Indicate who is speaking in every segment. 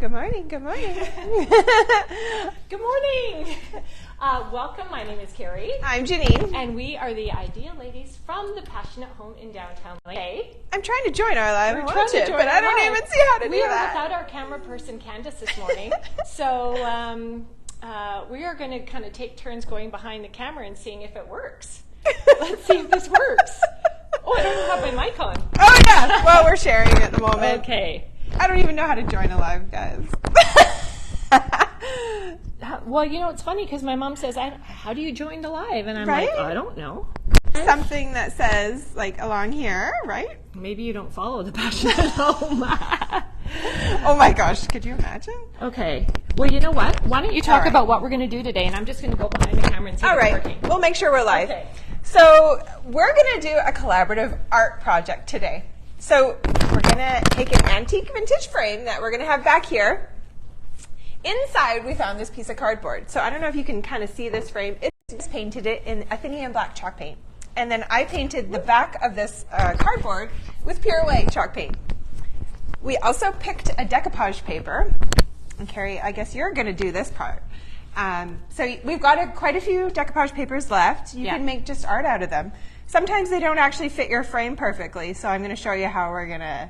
Speaker 1: Good morning, good morning.
Speaker 2: Good morning. Welcome, my name is Carrie.
Speaker 1: I'm Janine.
Speaker 2: And we are the Ideal Ladies from the Passionate Home in downtown LA.
Speaker 1: I'm trying to join our live
Speaker 2: We're
Speaker 1: watch
Speaker 2: trying to
Speaker 1: it,
Speaker 2: join
Speaker 1: but I
Speaker 2: our
Speaker 1: don't
Speaker 2: live.
Speaker 1: even see how to do
Speaker 2: We are
Speaker 1: that.
Speaker 2: without our camera person, Candace, this morning. So we are going to kind of take turns going behind the camera and seeing if it works. Let's see if this works. Oh, I don't have my mic on.
Speaker 1: Oh yeah, well we're sharing at the moment.
Speaker 2: Okay.
Speaker 1: I don't even know how to join a live, guys.
Speaker 2: Well, you know, it's funny because my mom says, how do you join the live? And I'm
Speaker 1: Right?
Speaker 2: like, I don't know.
Speaker 1: Something that says, like, along here, right?
Speaker 2: Maybe you don't follow the Passionate Home.
Speaker 1: Oh my gosh, could you imagine?
Speaker 2: Okay. Well, you know what? Why don't you talk
Speaker 1: All right.
Speaker 2: about what we're going to do today, and I'm just going to go behind the camera and see
Speaker 1: All
Speaker 2: if it's
Speaker 1: right,
Speaker 2: working.
Speaker 1: we'll make sure we're live.
Speaker 2: Okay.
Speaker 1: So we're going to do a collaborative art project today. So we're going to take an antique vintage frame that we're going to have back here. Inside, we found this piece of cardboard. So I don't know if you can kind of see this frame. It's painted it in Athenian black chalk paint. And then I painted the back of this cardboard with pure white chalk paint. We also picked a decoupage paper. And Carrie, I guess you're going to do this part. So we've got quite a few decoupage papers left. You can make just art out of them. Sometimes they don't actually fit your frame perfectly, so I'm going to show you how we're going to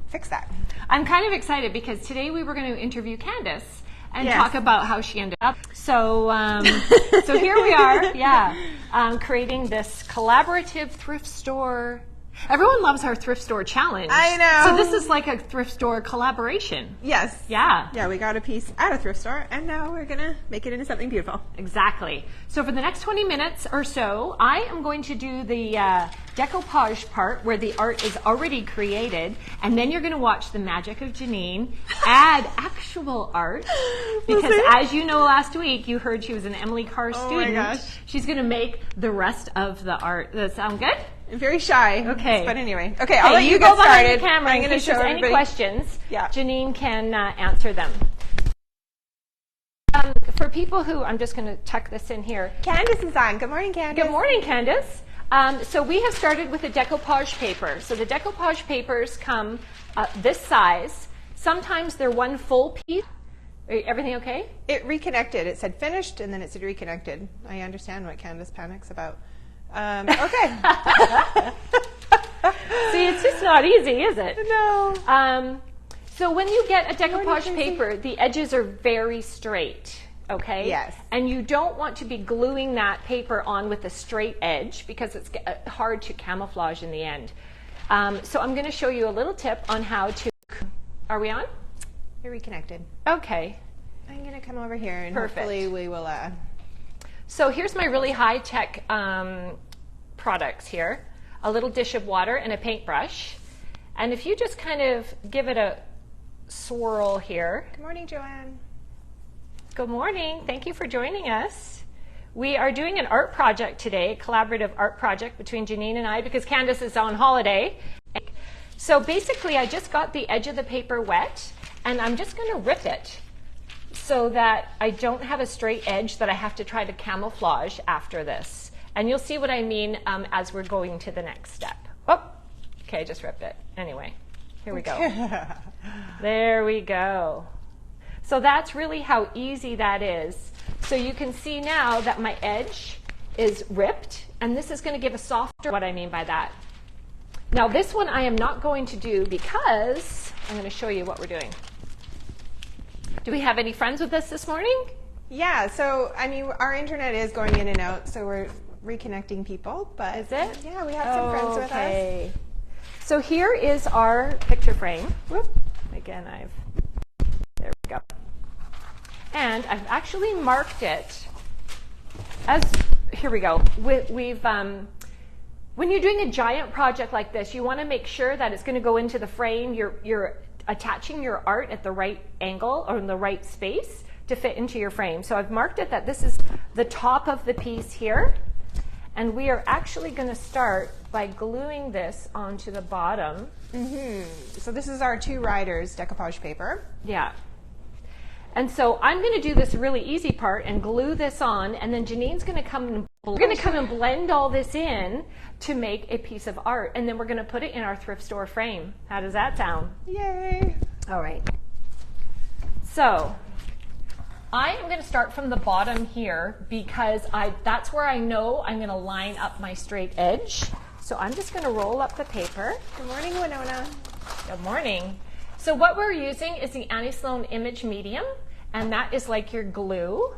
Speaker 1: fix that.
Speaker 2: I'm kind of excited because today we were going to interview Candace and
Speaker 1: Yes.
Speaker 2: talk about how she ended up. So, so here we are, creating this collaborative thrift store. Everyone loves our thrift store challenge.
Speaker 1: I know.
Speaker 2: So this is like a thrift store collaboration.
Speaker 1: Yes.
Speaker 2: Yeah.
Speaker 1: Yeah, we got a piece at a thrift store, and now we're going to make it into something beautiful.
Speaker 2: Exactly. So for the next 20 minutes or so, I am going to do the decoupage part where the art is already created, and then you're going to watch the magic of Janine add actual art, because as you know, last week you heard she was an Emily Carr student.
Speaker 1: my gosh.
Speaker 2: She's going to make the rest of the art. Does that sound good?
Speaker 1: I'm very shy.
Speaker 2: Okay.
Speaker 1: But anyway. Okay, I'll let
Speaker 2: you
Speaker 1: you
Speaker 2: go
Speaker 1: get
Speaker 2: behind
Speaker 1: started.
Speaker 2: the camera
Speaker 1: I'm
Speaker 2: in
Speaker 1: going to
Speaker 2: case
Speaker 1: show
Speaker 2: there's any
Speaker 1: everybody.
Speaker 2: questions.
Speaker 1: Yeah.
Speaker 2: Janine can answer them. For people who, I'm just going to tuck this in here.
Speaker 1: Candace is on. Good morning, Candace.
Speaker 2: Good morning, Candace. So we have started with a decoupage paper. So the decoupage papers come this size. Sometimes they're one full piece. Everything okay?
Speaker 1: It reconnected. It said finished, and then it said reconnected. I understand what Candace panics about. Okay.
Speaker 2: See, it's just not easy, is it?
Speaker 1: No.
Speaker 2: So when you get a decoupage paper, the edges are very straight, okay?
Speaker 1: Yes.
Speaker 2: And you don't want to be gluing that paper on with a straight edge because it's hard to camouflage in the end. So I'm going to show you a little tip on how to... Are we on?
Speaker 1: You're reconnected.
Speaker 2: Okay.
Speaker 1: I'm going to come over here, and
Speaker 2: Perfect.
Speaker 1: hopefully we will...
Speaker 2: So here's my really high-tech products here. A little dish of water and a paintbrush. And if you just kind of give it a swirl here.
Speaker 1: Good morning, Joanne.
Speaker 2: Good morning. Thank you for joining us. We are doing an art project today, a collaborative art project between Janine and I, because Candace is on holiday. So basically, I just got the edge of the paper wet, and I'm just going to rip it so that I don't have a straight edge that I have to try to camouflage after this. And you'll see what I mean as we're going to the next step. Oh, okay, I just ripped it. Anyway, here we go. There we go. So that's really how easy that is. So you can see now that my edge is ripped, and this is going to give a softer, what I mean by that. Now this one I am not going to do because I'm going to show you what we're doing. Do we have any friends with us this morning?
Speaker 1: Yeah, so, I mean, our internet is going in and out, so we're reconnecting people, but...
Speaker 2: Is it?
Speaker 1: Yeah, we have some friends with us.
Speaker 2: Okay. So here is our picture frame. Whoop. Again, there we go. And I've actually marked it as, here we go. When you're doing a giant project like this, you want to make sure that it's going to go into the frame. You're attaching your art at the right angle or in the right space to fit into your frame. So I've marked it that this is the top of the piece here. And we are actually going to start by gluing this onto the bottom.
Speaker 1: So this is our two riders decoupage paper.
Speaker 2: Yeah. And so I'm going to do this really easy part and glue this on, and then Janine's going to come and blend all this in to make a piece of art, and then we're going to put it in our thrift store frame. How does that sound?
Speaker 1: Yay!
Speaker 2: All right. So I am going to start from the bottom here because that's where I know I'm going to line up my straight edge. So I'm just going to roll up the paper.
Speaker 1: Good morning, Winona.
Speaker 2: Good morning. So what we're using is the Annie Sloan Image Medium, and that is like your glue.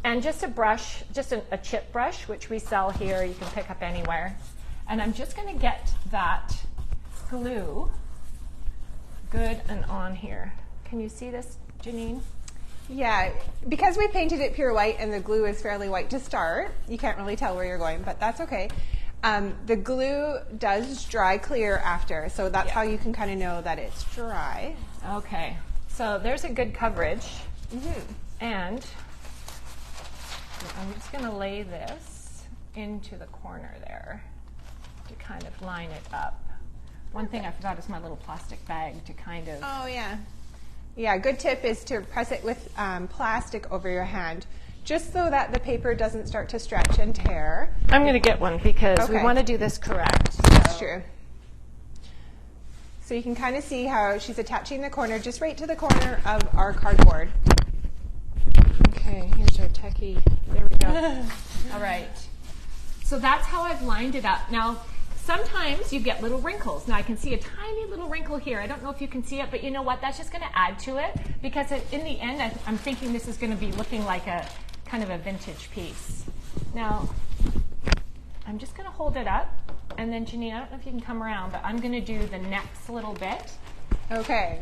Speaker 2: And just a brush, just a chip brush, which we sell here, you can pick up anywhere. And I'm just going to get that glue good and on here. Can you see this, Janine?
Speaker 1: Yeah, because we painted it pure white and the glue is fairly white to start, you can't really tell where you're going, but that's okay. The glue does dry clear after, so that's how you can kind of know that it's dry.
Speaker 2: Okay, so there's a good coverage. And I'm just going to lay this into the corner there to kind of line it up. One thing I forgot is my little plastic bag to kind of...
Speaker 1: Oh, yeah. Yeah, a good tip is to press it with plastic over your hand, just so that the paper doesn't start to stretch and tear.
Speaker 2: I'm going to get one because we want to do this correct.
Speaker 1: That's true. So you can kind of see how she's attaching the corner just right to the corner of our cardboard.
Speaker 2: Okay, here's our techie. There we go. All right. So that's how I've lined it up. Now, sometimes you get little wrinkles. Now I can see a tiny little wrinkle here. I don't know if you can see it, but you know what? That's just going to add to it because in the end, I'm thinking this is going to be looking like a kind of a vintage piece. Now, I'm just going to hold it up, and then Janine, I don't know if you can come around, but I'm going to do the next little bit.
Speaker 1: Okay.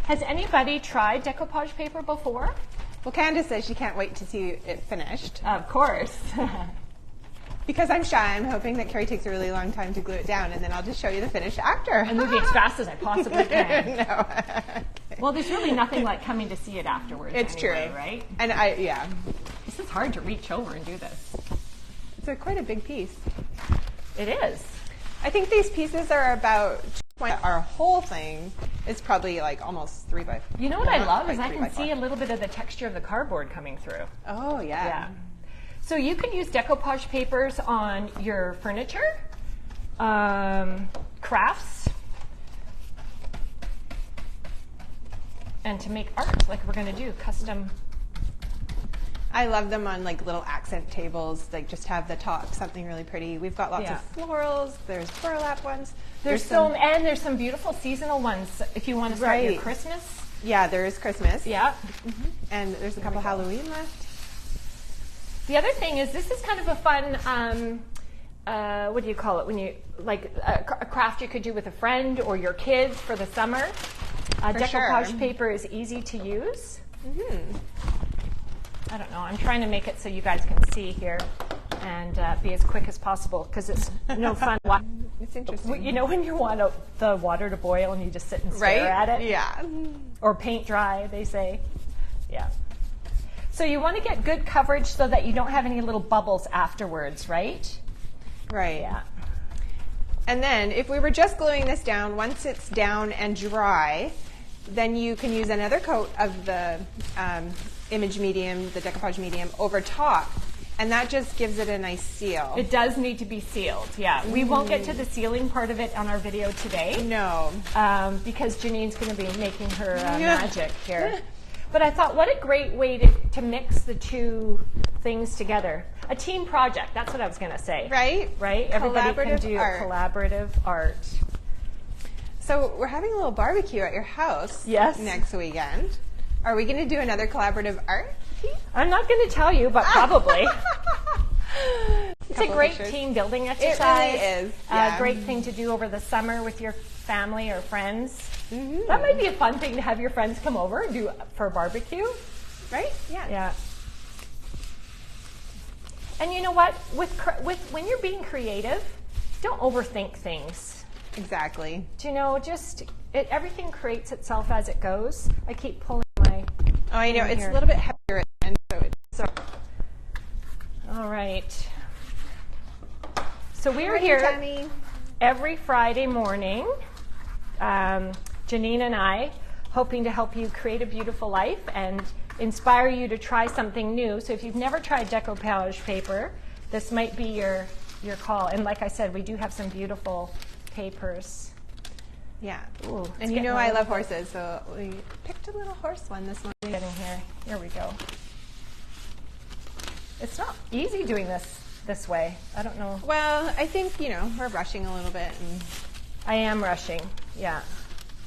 Speaker 2: Has anybody tried decoupage paper before?
Speaker 1: Well, Candace says she can't wait to see it finished.
Speaker 2: Of course.
Speaker 1: Because I'm shy, I'm hoping that Carrie takes a really long time to glue it down, and then I'll just show you the finish after.
Speaker 2: And moving as fast as I possibly can.
Speaker 1: No.
Speaker 2: Well, there's really nothing like coming to see it afterwards.
Speaker 1: It's
Speaker 2: anyway,
Speaker 1: true,
Speaker 2: right?
Speaker 1: And
Speaker 2: This is hard to reach over and do this.
Speaker 1: it's quite a big piece.
Speaker 2: It is.
Speaker 1: I think these pieces are about. Our whole thing is probably like almost 3 by 4.
Speaker 2: You know what I love is I can see a little bit of the texture of the cardboard coming through.
Speaker 1: Oh, yeah.
Speaker 2: Yeah. So you can use decoupage papers on your furniture, crafts, and to make art like we're going to do, custom.
Speaker 1: I love them on like little accent tables, like just have the top something really pretty. We've got lots of florals, there's burlap ones.
Speaker 2: There's some beautiful seasonal ones if you want to start your Christmas.
Speaker 1: Yeah, there is Christmas.
Speaker 2: Yeah.
Speaker 1: And there's a couple Halloween left.
Speaker 2: The other thing is this is kind of a fun, what do you call it, when you, like a craft you could do with a friend or your kids for the summer. Decoupage paper is easy to use. I don't know, I'm trying to make it so you guys can see here and be as quick as possible because it's no fun.
Speaker 1: It's interesting.
Speaker 2: You know when you want the water to boil and you just sit and stare at it?
Speaker 1: Yeah.
Speaker 2: Or paint dry, they say. Yeah. So you want to get good coverage so that you don't have any little bubbles afterwards, right?
Speaker 1: Right.
Speaker 2: Yeah.
Speaker 1: And then if we were just gluing this down, once it's down and dry, then you can use another coat of the image medium, the decoupage medium, over top. And that just gives it a nice seal.
Speaker 2: It does need to be sealed, yeah. We won't get to the sealing part of it on our video today.
Speaker 1: No.
Speaker 2: Because Janine's going to be making her magic here. But I thought, what a great way to mix the two things together. A team project, that's what I was going to say.
Speaker 1: Right?
Speaker 2: Right? Everybody can do collaborative art.
Speaker 1: So we're having a little barbecue at your house next weekend. Are we going to do another collaborative art piece?
Speaker 2: I'm not going to tell you, but probably. It's a great team building exercise.
Speaker 1: It really is.
Speaker 2: A great thing to do over the summer with your family or friends. That might be a fun thing to have your friends come over and do for a barbecue.
Speaker 1: Right? Yeah.
Speaker 2: Yeah. And you know what? When you're being creative, don't overthink things.
Speaker 1: Exactly.
Speaker 2: Do you know, everything creates itself as it goes. I keep pulling my...
Speaker 1: Oh, I know. It's a little bit heavier at the end, so
Speaker 2: All right. So we're here every Friday morning, Janine and I, hoping to help you create a beautiful life and inspire you to try something new. So if you've never tried decoupage paper, this might be your call. And like I said, we do have some beautiful papers.
Speaker 1: Yeah.
Speaker 2: Ooh,
Speaker 1: And you know I love horses, so we picked a little horse one this morning.
Speaker 2: Getting here. Here we go. It's not easy doing this way. I don't know.
Speaker 1: Well, I think, we're rushing a little bit. And
Speaker 2: I am rushing, yeah.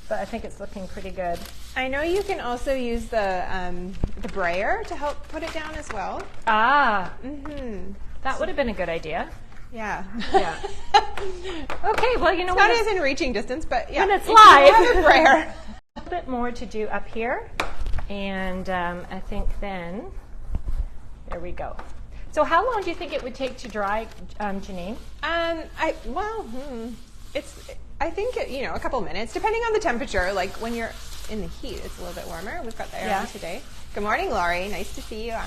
Speaker 2: But I think it's looking pretty good.
Speaker 1: I know you can also use the brayer to help put it down as well.
Speaker 2: Ah.
Speaker 1: Mm-hmm.
Speaker 2: That would have been a good idea.
Speaker 1: Yeah.
Speaker 2: Yeah. Okay, well, you know
Speaker 1: what?
Speaker 2: what?
Speaker 1: It's not as in reaching distance, but yeah.
Speaker 2: When it's live.
Speaker 1: Have a brayer.
Speaker 2: A little bit more to do up here. And I think then, there we go. So how long do you think it would take to dry, Janine?
Speaker 1: I think a couple minutes, depending on the temperature. Like when you're in the heat, it's a little bit warmer. We've got the air on today. Good morning, Laurie. Nice to see you on.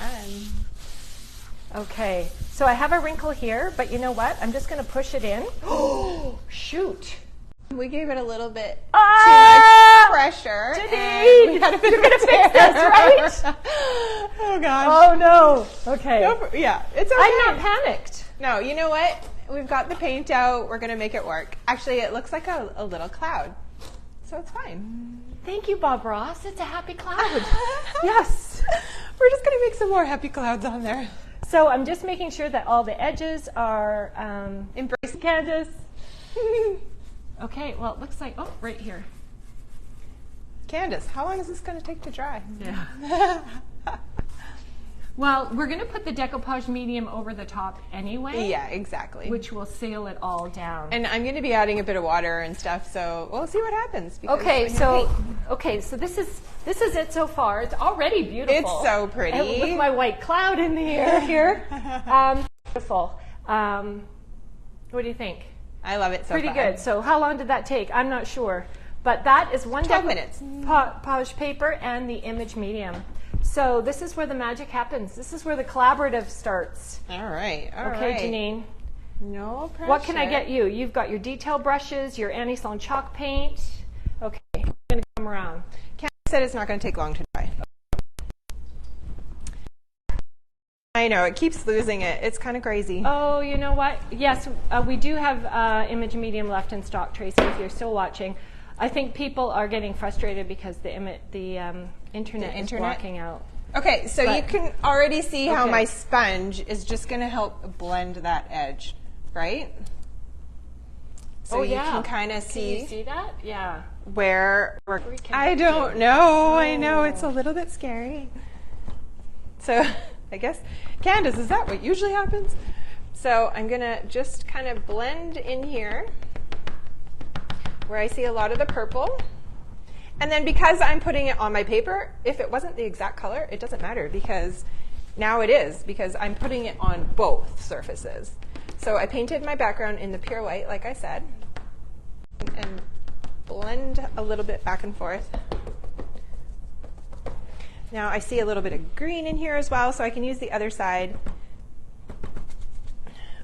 Speaker 2: Okay, so I have a wrinkle here, but you know what? I'm just going to push it in. Oh, shoot.
Speaker 1: We gave it a little bit too much pressure.
Speaker 2: Janine, you're going to fix this, right?
Speaker 1: Oh, gosh.
Speaker 2: Oh, no. Okay.
Speaker 1: Yeah, it's okay.
Speaker 2: I'm not panicked.
Speaker 1: No, you know what? We've got the paint out. We're going to make it work. Actually, it looks like a little cloud, so it's fine.
Speaker 2: Thank you, Bob Ross. It's a happy cloud. Yes.
Speaker 1: We're just going to make some more happy clouds on there.
Speaker 2: So I'm just making sure that all the edges are
Speaker 1: embracing
Speaker 2: Candace. Okay, well, it looks like, right here.
Speaker 1: Candace, how long is this going to take to dry?
Speaker 2: Yeah. Well, we're going to put the decoupage medium over the top anyway.
Speaker 1: Yeah, exactly.
Speaker 2: Which will seal it all down.
Speaker 1: And I'm going to be adding a bit of water and stuff, so we'll see what happens.
Speaker 2: Okay, so this is it so far. It's already beautiful.
Speaker 1: It's so pretty.
Speaker 2: And with my white cloud in the air here. Beautiful. What do you think?
Speaker 1: I love it so
Speaker 2: Pretty good. So how long did that take? I'm not sure. But that is
Speaker 1: 12 minutes.
Speaker 2: Decoupage paper and the image medium. So this is where the magic happens. This is where the collaborative starts.
Speaker 1: All right.
Speaker 2: Okay, Janine.
Speaker 1: No pressure.
Speaker 2: What can I get you? You've got your detail brushes, your anti-slone chalk paint. Okay, I'm going to come around.
Speaker 1: Kat said it's not going to take long to dry. I know, it keeps losing it. It's kind of crazy.
Speaker 2: Oh, you know what? Yes, we do have image medium left in stock, Tracy, if you're still watching. I think people are getting frustrated because the internet is blocking out.
Speaker 1: Okay, so you can already see how my sponge is just going to help blend that edge, right? So you can kind of see.
Speaker 2: Can you see that? Yeah.
Speaker 1: Where we're. I don't know. I know it's a little bit scary. So I guess, Candace, is that what usually happens? So I'm going to just kind of blend in here where I see a lot of the purple. And then because I'm putting it on my paper, if it wasn't the exact color, it doesn't matter because now it is, because I'm putting it on both surfaces. So I painted my background in the pure white, like I said, and blend a little bit back and forth. Now I see a little bit of green in here as well, so I can use the other side.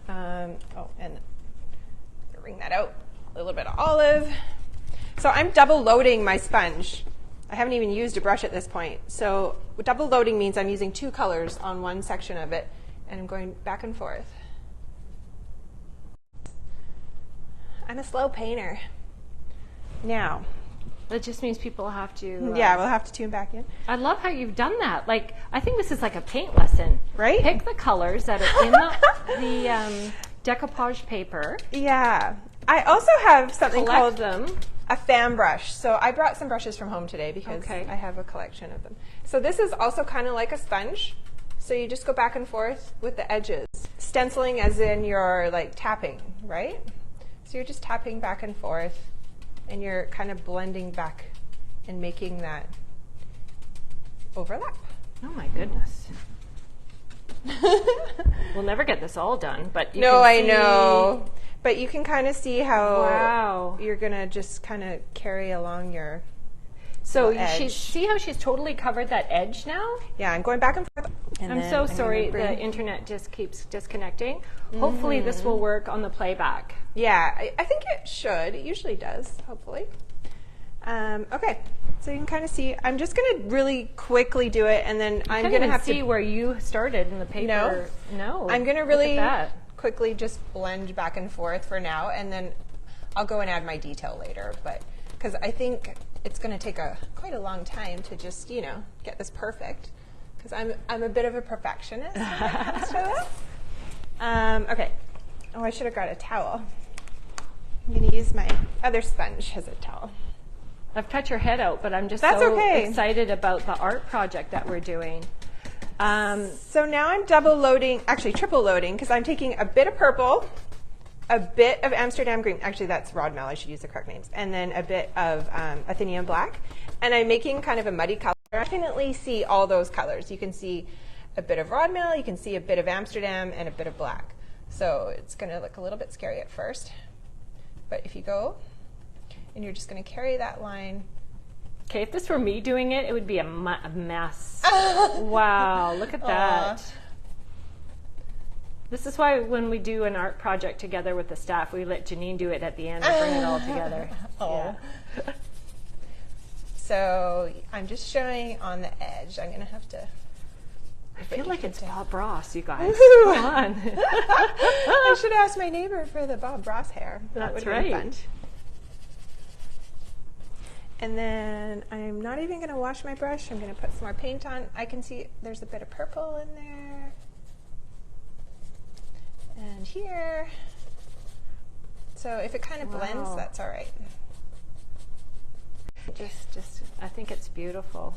Speaker 1: And wring that out. A little bit of olive. So I'm double loading my sponge. I haven't even used a brush at this point. So double loading means I'm using two colors on one section of it, and I'm going back and forth. I'm a slow painter. Now.
Speaker 2: That just means people have to...
Speaker 1: yeah, we'll have to tune back in.
Speaker 2: I love how you've done that. Like, I think this is like a paint lesson.
Speaker 1: Right?
Speaker 2: Pick the colors that are in the decoupage paper.
Speaker 1: Yeah. I also have something called
Speaker 2: them.
Speaker 1: A fan brush. So I brought some brushes from home today because I have a collection of them. So this is also kind of like a sponge. So you just go back and forth with the edges. Stenciling as in you're like tapping, right? So you're just tapping back and forth and you're kind of blending back and making that overlap.
Speaker 2: Oh my goodness. We'll never get this all done, but you
Speaker 1: can
Speaker 2: see.
Speaker 1: I know. But you can kind of see how you're going to just kind of carry along your
Speaker 2: So see how she's totally covered that edge now?
Speaker 1: Yeah, I'm going back and forth. And
Speaker 2: I'm so sorry the internet just keeps disconnecting. Hopefully this will work on the playback.
Speaker 1: Yeah, I think it should. It usually does, hopefully. Okay, so you can kind of see. I'm just going to really quickly do it, and then I'm going to have to
Speaker 2: see where you started in the paper. No.
Speaker 1: I'm going to really quickly just blend back and forth for now, and then I'll go and add my detail later. But because I think it's going to take quite a long time to just, get this perfect, because I'm a bit of a perfectionist when it comes to this. Okay. Oh, I should have got a towel. I'm going to use my other sponge as a towel.
Speaker 2: I've cut your head out, but I'm just excited about the art project that we're doing.
Speaker 1: So now I'm double loading, actually triple loading, because I'm taking a bit of purple, a bit of Amsterdam green. Actually, that's Rodmel. I should use the correct names. And then a bit of Athenian black. And I'm making kind of a muddy color. I definitely see all those colors. You can see a bit of Rodmel, you can see a bit of Amsterdam, and a bit of black. So it's going to look a little bit scary at first. But if you go, and you're just going to carry that line.
Speaker 2: Okay, if this were me doing it, it would be a mess. Wow, look at that. This is why when we do an art project together with the staff, we let Janine do it at the end and bring it all together.
Speaker 1: Yeah. So I'm just showing on the edge. I'm going to have to...
Speaker 2: I feel like it's Bob Ross, you guys. Come on.
Speaker 1: I should ask my neighbor for the Bob Ross hair. That would have been fun. And then I'm not even going to wash my brush. I'm going to put some more paint on. I can see there's a bit of purple in there. And here. So if it kind of blends, that's all right.
Speaker 2: I think it's beautiful.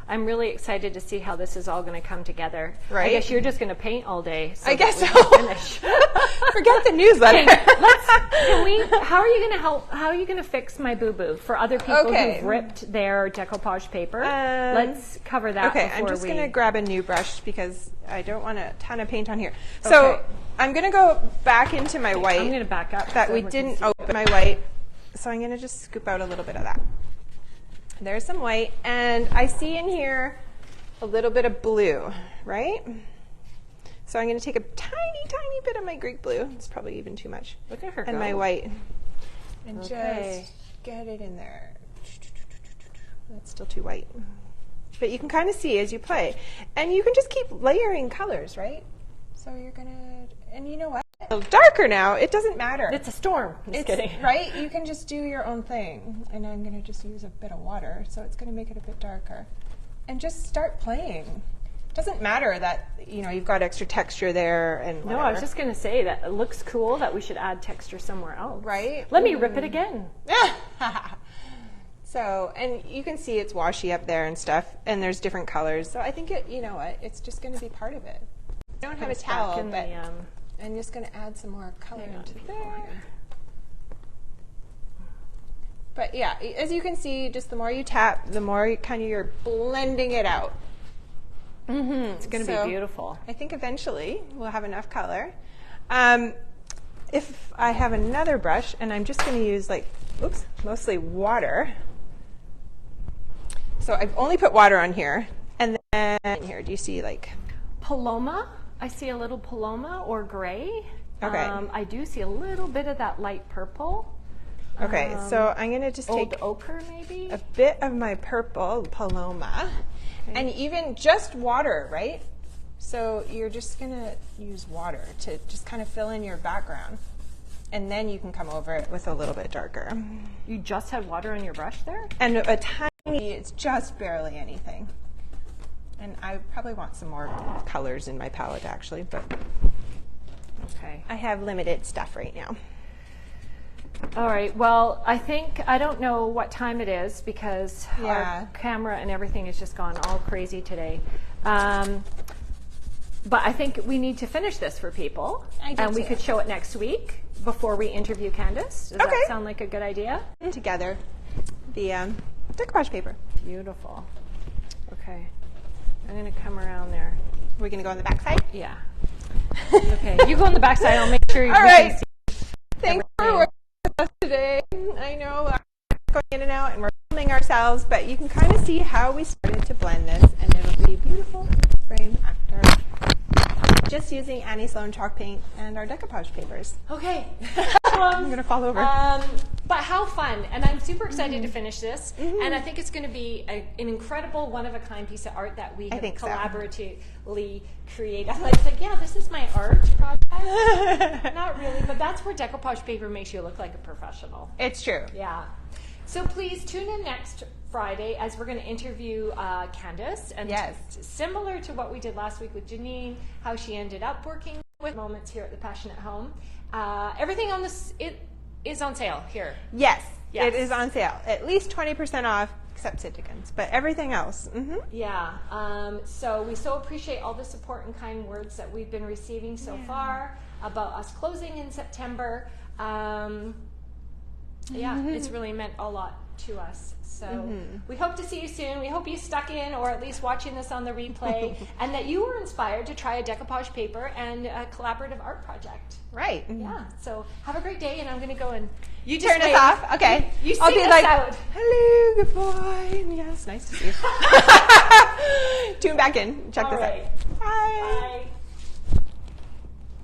Speaker 2: I'm really excited to see how this is all going to come together.
Speaker 1: Right?
Speaker 2: I guess you're just going to paint all day. So
Speaker 1: I guess so.
Speaker 2: Finish.
Speaker 1: Forget the newsletter.
Speaker 2: How are you going to help? How are you going to fix my boo-boo for other people who've ripped their decoupage paper? Let's cover that.
Speaker 1: Okay, I'm just going to grab a new brush because I don't want a ton of paint on here. So I'm going to go back into my white.
Speaker 2: I'm going to back up.
Speaker 1: That we didn't open my white. So I'm going to just scoop out a little bit of that. There's some white, and I see in here a little bit of blue, right? So I'm going to take a tiny, tiny bit of my Greek blue. It's probably even too much.
Speaker 2: Look at her
Speaker 1: and
Speaker 2: go.
Speaker 1: my white. And just get it in there. That's still too white. But you can kind of see as you play. And you can just keep layering colors, right? So you're going to, and you know what? It's a little darker now. It doesn't matter.
Speaker 2: It's a storm. Just kidding.
Speaker 1: Right? You can just do your own thing. And I'm going to just use a bit of water, so it's going to make it a bit darker. And just start playing. It doesn't matter that, you've got extra texture there and whatever.
Speaker 2: No, I was just going to say that it looks cool that we should add texture somewhere else.
Speaker 1: Right?
Speaker 2: Let me rip it again.
Speaker 1: So, and you can see it's washy up there and stuff, and there's different colors. So I think it's just going to be part of it. I don't have a towel, but I'm just going to add some more color into there. But yeah, as you can see, just the more you tap, the more you're blending it out.
Speaker 2: It's going to be beautiful.
Speaker 1: I think eventually we'll have enough color. If I have another brush, and I'm just going to use mostly water. So I've only put water on here, and then here, do you see
Speaker 2: Paloma? I see a little paloma or gray.
Speaker 1: Okay.
Speaker 2: I do see a little bit of that light purple.
Speaker 1: Okay, so I'm going to just take
Speaker 2: ochre maybe?
Speaker 1: a bit of my purple paloma, and even just water, right? So you're just going to use water to just kind of fill in your background, and then you can come over it with a little bit darker.
Speaker 2: You just had water on your brush there?
Speaker 1: And a tiny, it's just barely anything. And I probably want some more colors in my palette, actually, but I have limited stuff right now.
Speaker 2: All right. Well, I don't know what time it is because our camera and everything has just gone all crazy today. But I think we need to finish this for people. And we could show it next week before we interview Candace. Does that sound like a good idea?
Speaker 1: Together, the decoupage paper.
Speaker 2: Beautiful. Okay. I'm going to come around there.
Speaker 1: We're going to go on the back side?
Speaker 2: Yeah. Okay. You go on the back side. I'll make sure you can see.
Speaker 1: Thanks for working with us today. I know we're going in and out and we're filming ourselves, but you can kind of see how we started to blend this, and it'll be a beautiful frame after. Just using Annie Sloan chalk paint and our decoupage papers.
Speaker 2: Okay. problem.
Speaker 1: I'm going to fall over.
Speaker 2: But how fun. And I'm super excited to finish this. And I think it's going to be an incredible, one-of-a-kind piece of art that we have collaboratively created. I'm like, yeah, this is my art project. Not really, but that's where decoupage paper makes you look like a professional.
Speaker 1: It's true.
Speaker 2: Yeah. So please tune in next Friday as we're going to interview Candace. And similar to what we did last week with Janine, how she ended up working with moments here at the Passionate Home. Everything on this is on sale here.
Speaker 1: Yes, it is on sale. At least 20% off, except Sitikans, but everything else.
Speaker 2: Yeah. So we so appreciate all the support and kind words that we've been receiving so far about us closing in September. It's really meant a lot to us. So we hope to see you soon. We hope you stuck in, or at least watching this on the replay, and that you were inspired to try a decoupage paper and a collaborative art project.
Speaker 1: Right.
Speaker 2: Yeah. So have a great day, and I'm going to go and
Speaker 1: you turn us off. Okay.
Speaker 2: You
Speaker 1: I'll
Speaker 2: sing
Speaker 1: be
Speaker 2: us
Speaker 1: like,
Speaker 2: out.
Speaker 1: hello, goodbye. Yes, nice to see you. Tune back in. Check this out.
Speaker 2: Bye.
Speaker 1: Bye.